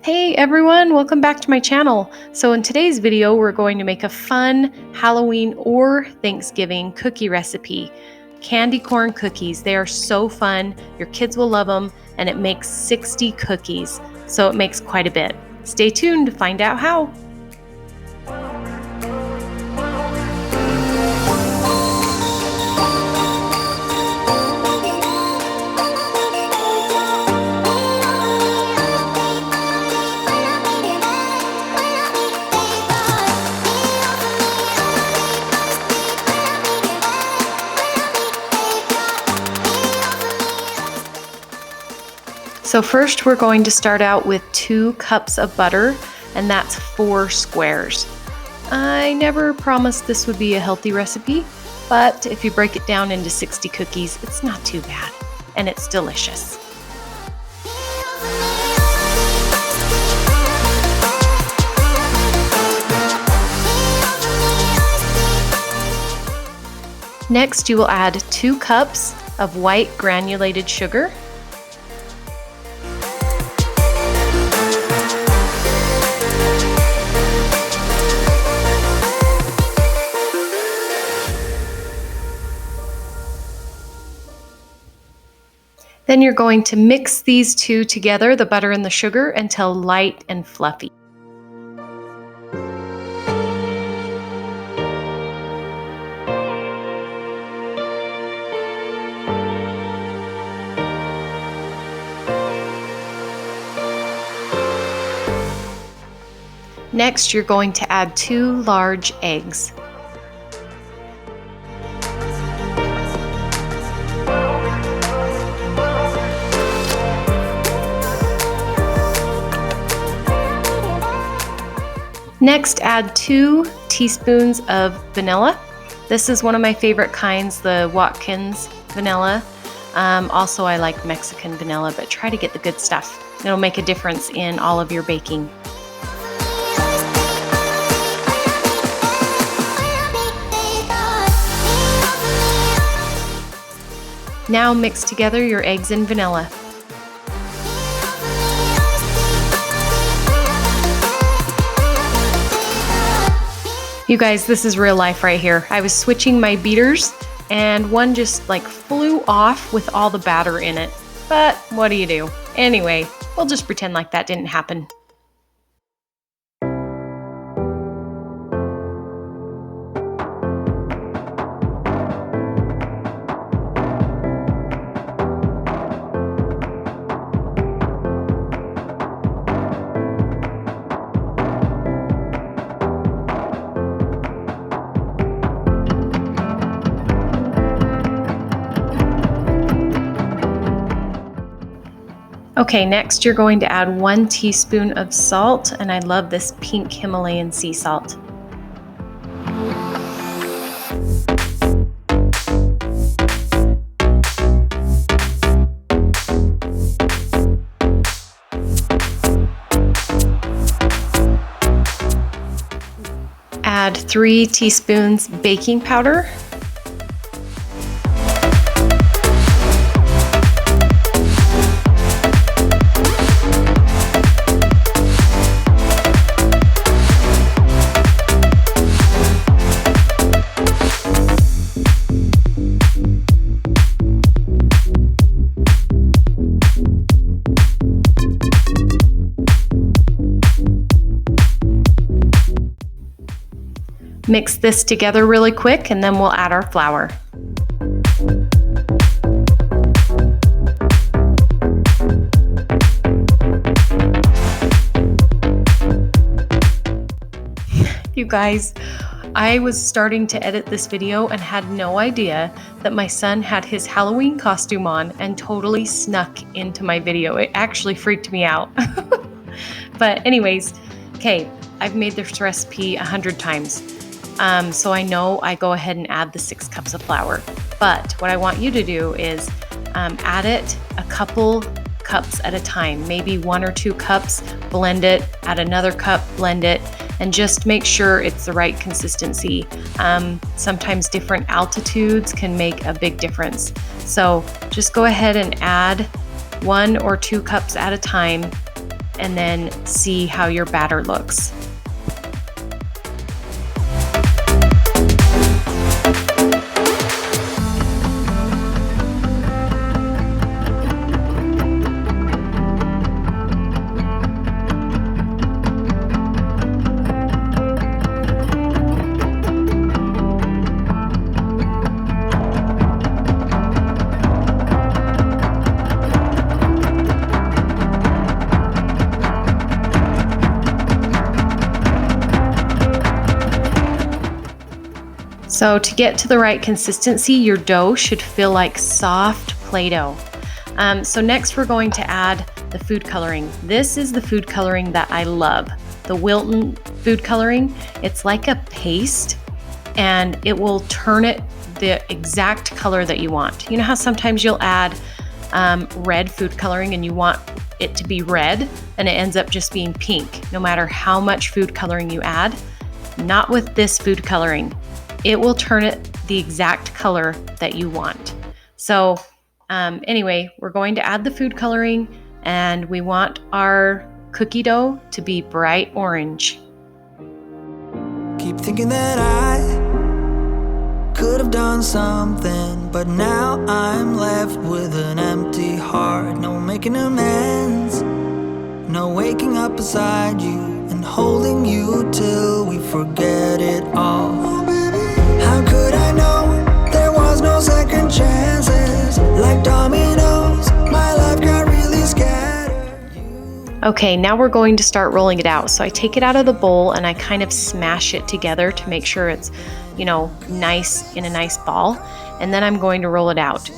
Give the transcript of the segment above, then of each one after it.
Hey everyone, welcome back to my channel. So in today's video, we're going to make a fun Halloween or Thanksgiving cookie recipe. Candy corn cookies. They are so fun. Your kids will love them, and it makes 60 cookies. So it makes quite a bit. Stay tuned to find out how. So first we're going to start out with 2 cups of butter, and that's 4 squares. I never promised this would be a healthy recipe, but if you break it down into 60 cookies, it's not too bad, and it's delicious. Next, you will add 2 cups of white granulated sugar. Then you're going to mix these two together, the butter and the sugar, until light and fluffy. Next, you're going to add 2 large eggs. Next, add 2 teaspoons of vanilla. This is one of my favorite kinds, the Watkins vanilla. Also, I like Mexican vanilla, but try to get the good stuff. It'll make a difference in all of your baking. Now mix together your eggs and vanilla. You guys, this is real life right here. I was switching my beaters and one just flew off with all the batter in it. But what do you do? Anyway, we'll just pretend like that didn't happen. Okay, next you're going to add 1 teaspoon of salt, and I love this pink Himalayan sea salt. Add 3 teaspoons baking powder. Mix this together really quick, and then we'll add our flour. You guys, I was starting to edit this video and had no idea that my son had his Halloween costume on and totally snuck into my video. It actually freaked me out. But anyways, okay, I've made this recipe 100 times. So I know I go ahead and add the 6 cups of flour. But what I want you to do is add it a couple cups at a time, maybe 1 or 2 cups, blend it, add another cup, blend it, and just make sure it's the right consistency. Sometimes different altitudes can make a big difference. So just go ahead and add 1 or 2 cups at a time, and then see how your batter looks. So to get to the right consistency, your dough should feel like soft Play-Doh. So next we're going to add the food coloring. This is the food coloring that I love, the Wilton food coloring. It's like a paste, and it will turn it the exact color that you want. You know how sometimes you'll add red food coloring and you want it to be red and it ends up just being pink, no matter how much food coloring you add? Not with this food coloring. It will turn it the exact color that you want. So anyway, we're going to add the food coloring, and we want our cookie dough to be bright orange. Keep thinking that I could have done something, but now I'm left with an empty heart. No making amends, no waking up beside you and holding you till we forget it all. How could I know there was no second chances? Like dominoes, my life got really scattered. Okay, now we're going to start rolling it out. So I take it out of the bowl and I kind of smash it together to make sure it's, nice in a nice ball. And then I'm going to roll it out.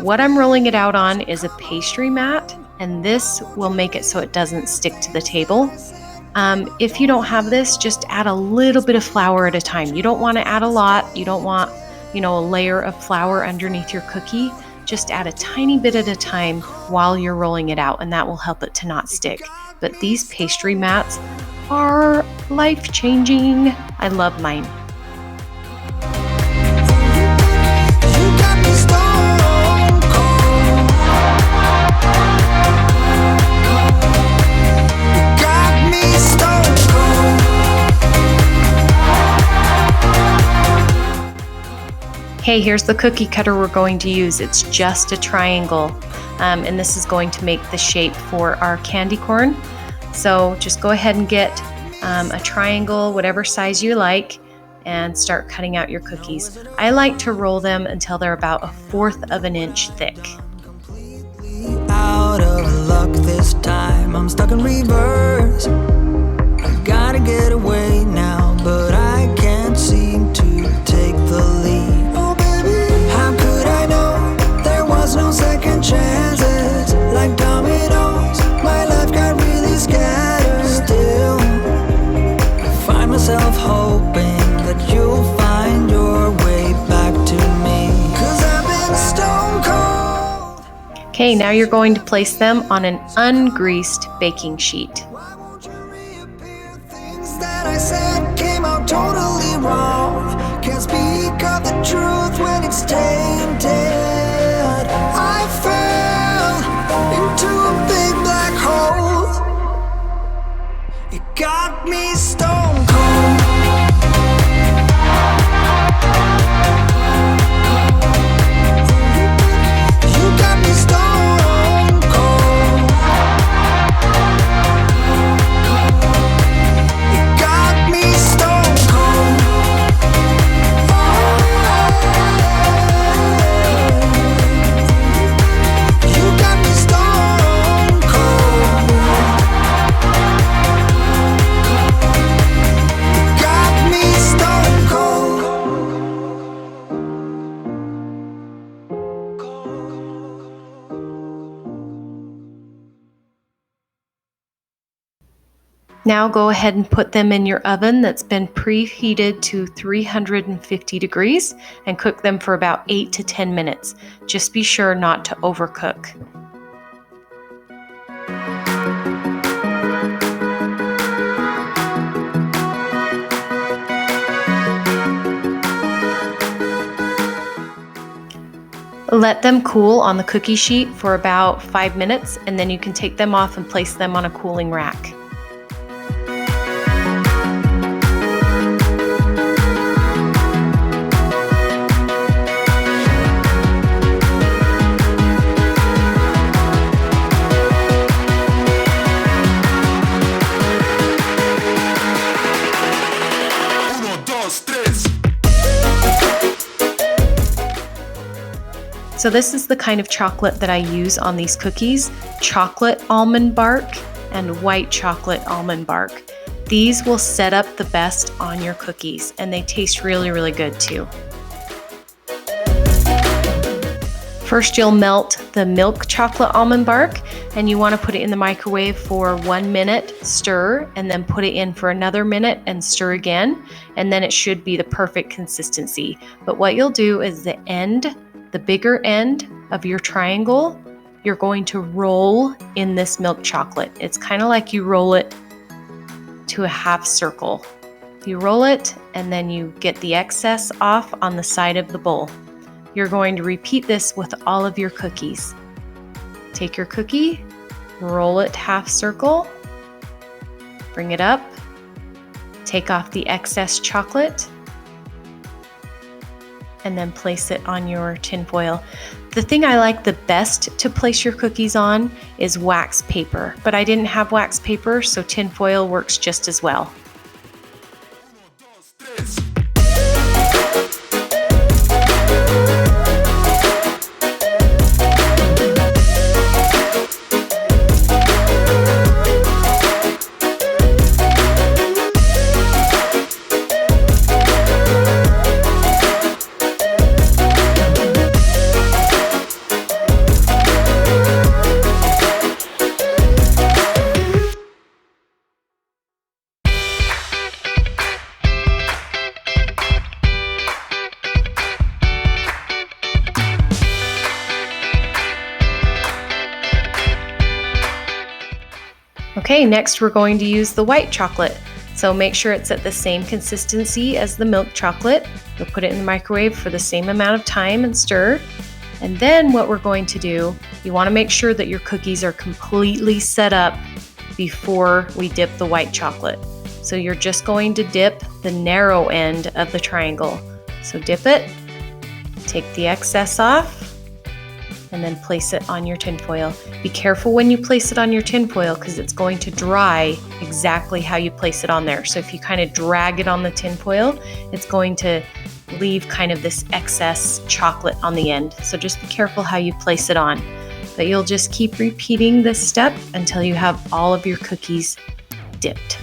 What I'm rolling it out on is a pastry mat, and this will make it so it doesn't stick to the table. If you don't have this, just add a little bit of flour at a time. You don't want to add a lot. You don't want, a layer of flour underneath your cookie. Just add a tiny bit at a time while you're rolling it out, and that will help it to not stick. But these pastry mats are life-changing. I love mine. Hey, here's the cookie cutter we're going to use. It's just a triangle, and this is going to make the shape for our candy corn. So just go ahead and get a triangle, whatever size you like, and start cutting out your cookies. I like to roll them until they're about 1/4 of an inch thick. Out of luck this time, I'm stuck in reverse. I gotta get away now, but I can't seem to take the lead. No second chances, like dominoes, my life got really scattered. Still, I find myself hoping that you'll find your way back to me, 'cause I've been stone cold. Okay, now you're going to place them on an ungreased baking sheet. Why won't you reappear? Things that I said came out totally wrong. Can't speak of the truth when it's tainted. I fell into a big black hole. It got me stone cold. You got me stone cold. It got me stone cold. Now go ahead and put them in your oven that's been preheated to 350 degrees and cook them for about 8 to 10 minutes. Just be sure not to overcook. Let them cool on the cookie sheet for about 5 minutes, and then you can take them off and place them on a cooling rack. So this is the kind of chocolate that I use on these cookies: chocolate almond bark and white chocolate almond bark. These will set up the best on your cookies, and they taste really, really good too. First, you'll melt the milk chocolate almond bark, and you want to put it in the microwave for 1 minute, stir, and then put it in for another minute and stir again, and then it should be the perfect consistency. But what you'll do is the bigger end of your triangle, you're going to roll in this milk chocolate. It's kind of like you roll it to a half circle. You roll it and then you get the excess off on the side of the bowl. You're going to repeat this with all of your cookies. Take your cookie, roll it half circle, bring it up, take off the excess chocolate, and then place it on your tin foil. The thing I like the best to place your cookies on is wax paper, but I didn't have wax paper, so tin foil works just as well. Okay, next we're going to use the white chocolate. So make sure it's at the same consistency as the milk chocolate. You'll put it in the microwave for the same amount of time and stir. And then what we're going to do, you want to make sure that your cookies are completely set up before we dip the white chocolate. So you're just going to dip the narrow end of the triangle. So dip it, take the excess off, and then place it on your tin foil. Be careful when you place it on your tin foil because it's going to dry exactly how you place it on there. So if you kind of drag it on the tin foil, it's going to leave kind of this excess chocolate on the end. So just be careful how you place it on. But you'll just keep repeating this step until you have all of your cookies dipped.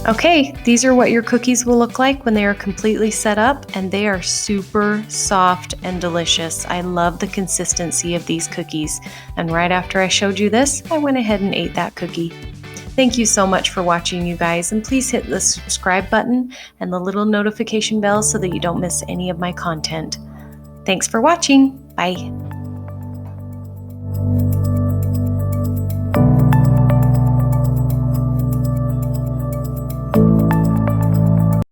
Okay, these are what your cookies will look like when they are completely set up, and they are super soft and delicious. I love the consistency of these cookies, and right after I showed you this, I went ahead and ate that cookie. Thank you so much for watching, you guys, and please hit the subscribe button and the little notification bell so that you don't miss any of my content. Thanks for watching. Bye.